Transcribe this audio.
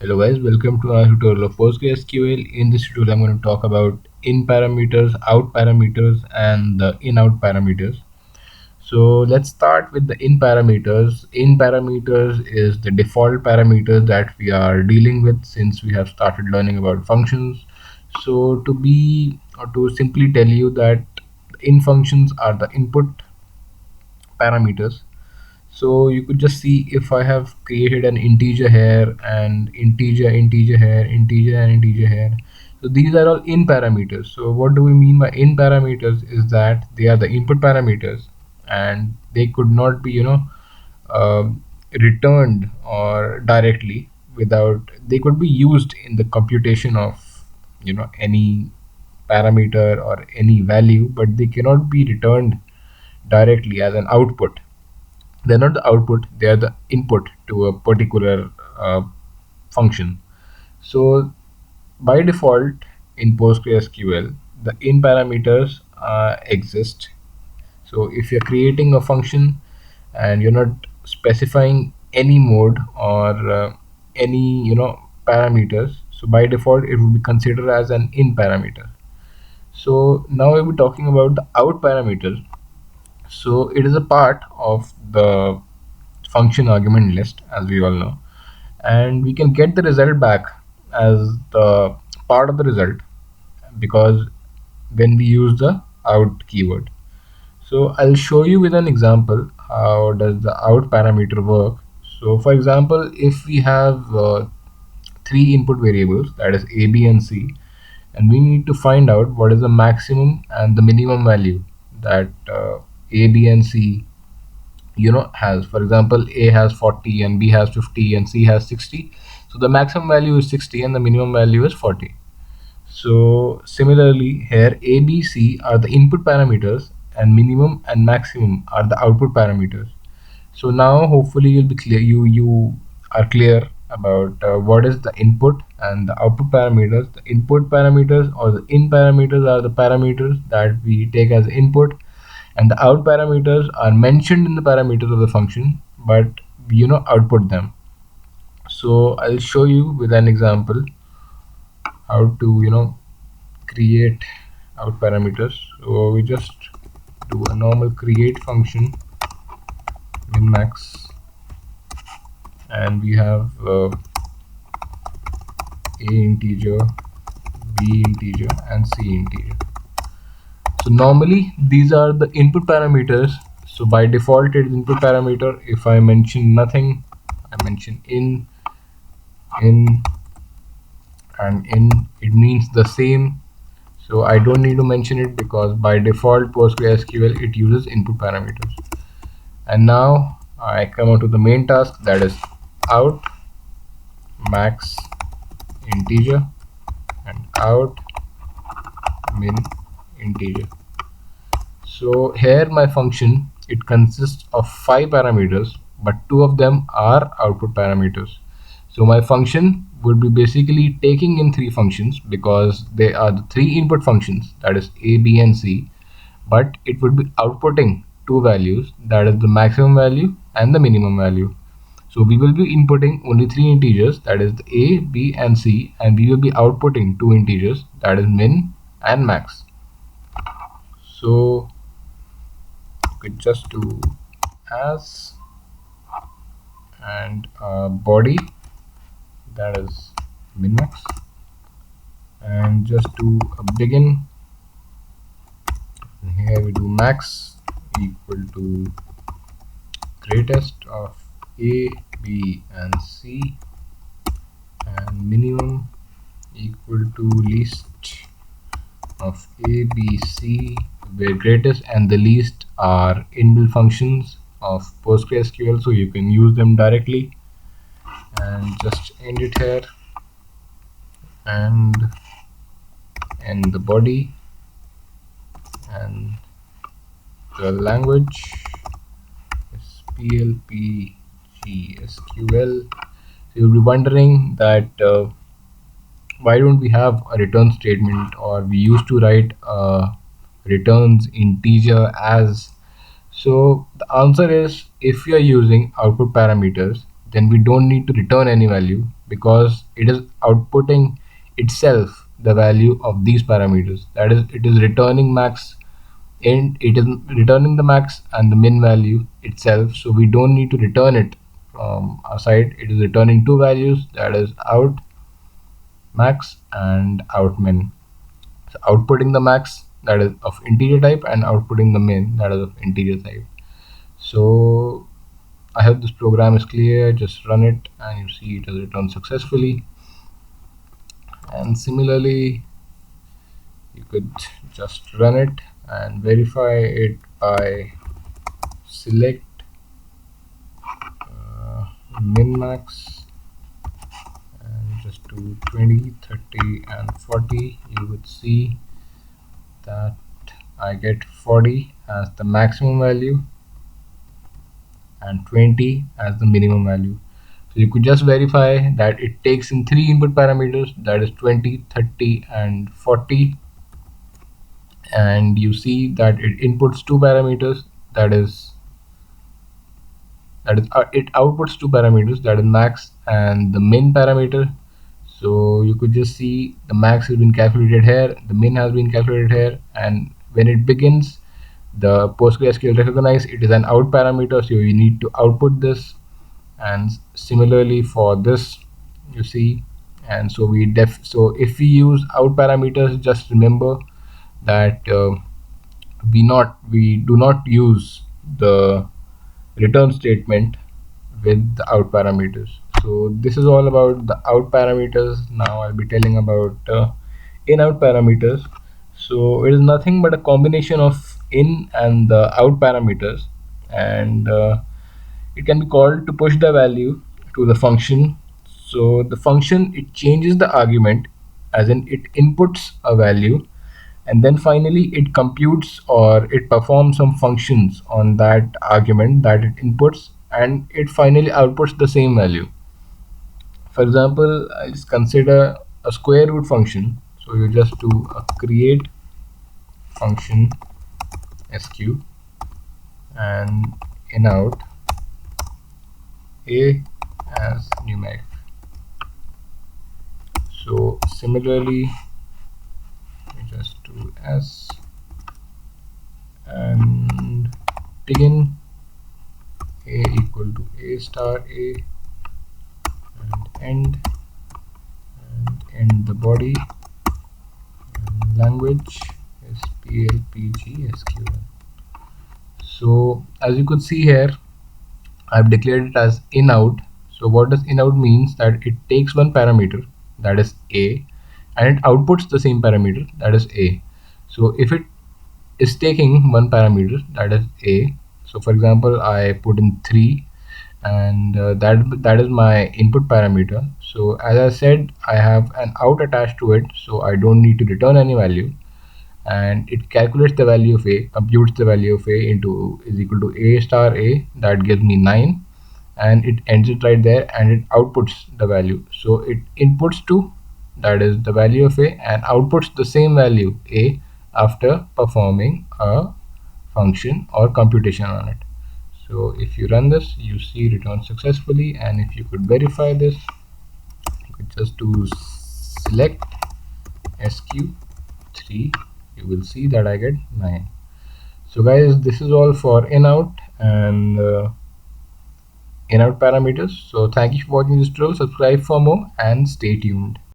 Hello guys, welcome to our tutorial of PostgreSQL. In this tutorial, I'm going to talk about in parameters, out parameters, and the in-out parameters. So let's start with the in parameters. In parameters is the default parameters that we are dealing with since we have started learning about functions. So to simply tell you that in functions are the input parameters. So you could just see if I have created an integer here and integer here, integer and integer here. So these are all in parameters. So what do we mean by in parameters is that they are the input parameters and they could not be returned or directly without, they could be used in the computation of any parameter or any value, but they cannot be returned directly as an output. They're not the output, they are the input to a particular function. So by default in PostgreSQL, the in parameters exist. So if you're creating a function and you're not specifying any mode or any parameters, so by default it will be considered as an in parameter. So now we'll be talking about the out parameters. So it is a part of the function argument list, as we all know, and we can get the result back as the part of the result because when we use the out keyword. So I'll show you with an example how does the out parameter work. So for example, if we have three input variables, that is a, b and c, and we need to find out what is the maximum and the minimum value that a, b and c has. For example, a has 40 and b has 50 and c has 60. So the maximum value is 60 and the minimum value is 40. So similarly here a, b, c are the input parameters and minimum and maximum are the output parameters. So now hopefully you'll be clear, you are clear about what is the input and the output parameters. The input parameters or the in parameters are the parameters that we take as input, and the out parameters are mentioned in the parameters of the function, but output them. So I'll show you with an example how to create out parameters. So we just do a normal create function min max, and we have a integer, b integer and c integer. So normally these are the input parameters. So by default it is input parameter. If I mention nothing, I mention in and in, it means the same. So I don't need to mention it because by default PostgreSQL it uses input parameters. And now I come out to the main task, that is out max integer and out min integer. So here my function, it consists of 5 parameters, but 2 of them are output parameters. So my function would be basically taking in 3 functions because they are the 3 input functions, that is a, b and c, but it would be outputting 2 values, that is the maximum value and the minimum value. So we will be inputting only 3 integers, that is the a, b and c, and we will be outputting 2 integers, that is min and max. So could just do as and body, that is min max, and just do a begin. And here we do max equal to greatest of a, b and c, and minimum equal to least of a, b, c, where greatest and the least are inbuilt functions of PostgreSQL, so you can use them directly. And just end it here and end the body, and the language is PLP GSQL. So you'll be wondering that why don't we have a return statement, or we used to write returns integer as. So the answer is, if you are using output parameters, then we don't need to return any value, because it is outputting itself the value of these parameters. That is, it is returning max, and it is returning the max and the min value itself, so we don't need to return it from our side. It is returning two values, that is out max and out min. So outputting the max, that is of integer type, and outputting the min, that is of integer type. So I hope this program is clear. Just run it and you see it has returned successfully. And similarly, you could just run it and verify it by select min max and just do 20, 30 and 40. You would see that I get 40 as the maximum value and 20 as the minimum value. So you could just verify that it takes in three input parameters, that is 20, 30 and 40, and you see that it inputs two parameters, that is it outputs two parameters, that is max and the min parameter. So you could just see the max has been calculated here, the min has been calculated here, and when it begins, the PostgreSQL recognize it is an out parameter, so you need to output this. And similarly for this, you see, and so so if we use out parameters, just remember that we do not use the return statement with the out parameters. So this is all about the out parameters. Now I'll be telling about in-out parameters. So it is nothing but a combination of in and the out parameters, and it can be called to push the value to the function. So the function, it changes the argument, as in it inputs a value, and then finally it computes or it performs some functions on that argument that it inputs, and it finally outputs the same value. For example, I just consider a square root function. So you just do a create function sq and inout a as numeric. So similarly, we just do s and begin a equal to a star a, and end the body, and language is PLPG-SQL. So as you could see here, I've declared it as inout. So what does inout means? That it takes one parameter, that is a, and it outputs the same parameter, that is a. So if it is taking one parameter, that is a, so for example I put in 3, and that is my input parameter. So as I said, I have an out attached to it, so I don't need to return any value, and it calculates the value of a, computes the value of a into is equal to a star a, that gives me 9, and it ends it right there, and it outputs the value. So it inputs 2, that is the value of a, and outputs the same value a after performing a function or computation on it. So if you run this, you see return successfully, and if you could verify this, you could just do select sq3, you will see that I get 9. So guys, this is all for in-out and in-out parameters. So thank you for watching this tutorial. Subscribe for more and stay tuned.